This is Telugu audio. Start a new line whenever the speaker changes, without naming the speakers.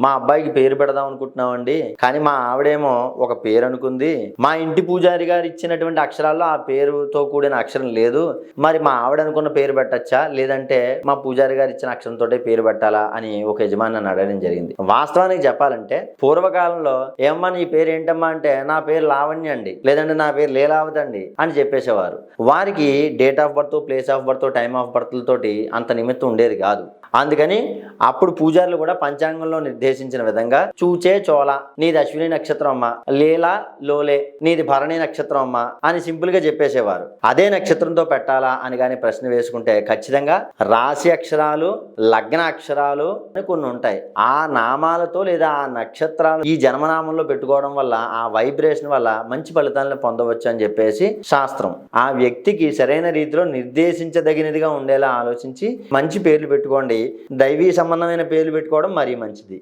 మా అబ్బాయికి పేరు పెడదాం అనుకుంటున్నామండి, కానీ మా ఆవిడేమో ఒక పేరు అనుకుంది, మా ఇంటి పూజారి గారు ఇచ్చినటువంటి అక్షరాల్లో ఆ పేరుతో కూడిన అక్షరం లేదు, మరి మా ఆవిడ అనుకున్న పేరు పెట్టచ్చా, లేదంటే మా పూజారి గారు ఇచ్చిన అక్షరంతో పేరు పెట్టాలా అని ఒక యజమాని నన్ను అడగడం జరిగింది. వాస్తవానికి చెప్పాలంటే పూర్వకాలంలో ఏమ్మా నీ పేరు ఏంటమ్మా అంటే నా పేరు లావణ్య అండి, లేదంటే నా పేరు లీలావతి అండి అని చెప్పేసేవారు. వారికి date of birth, place of birth, time of birth తోటి అంత నిమిత్తం ఉండేది కాదు. అందుకని అప్పుడు పూజారులు కూడా పంచాంగంలో నిర్దేశించిన విధంగా చూచే చోళ నీది అశ్విని నక్షత్రం అమ్మా, లీలా లోలే నీది భరణి నక్షత్రం అమ్మా అని సింపుల్ గా చెప్పేసేవారు. అదే నక్షత్రంతో పెట్టాలా అని కానీ ప్రశ్న వేసుకుంటే ఖచ్చితంగా రాశి అక్షరాలు, లగ్న అక్షరాలు కొన్ని ఉంటాయి. ఆ నామాలతో లేదా ఆ నక్షత్రాలు ఈ జన్మనామంలో పెట్టుకోవడం వల్ల ఆ వైబ్రేషన్ వల్ల మంచి ఫలితాలను పొందవచ్చు అని చెప్పేసి శాస్త్రం. ఆ వ్యక్తికి సరైన రీతిలో నిర్దేశించదగినదిగా ఉండేలా ఆలోచించి మంచి పేర్లు పెట్టుకోండి. దైవీ సంబంధమైన పేర్లు పెట్టుకోవడం మరీ మంచిది.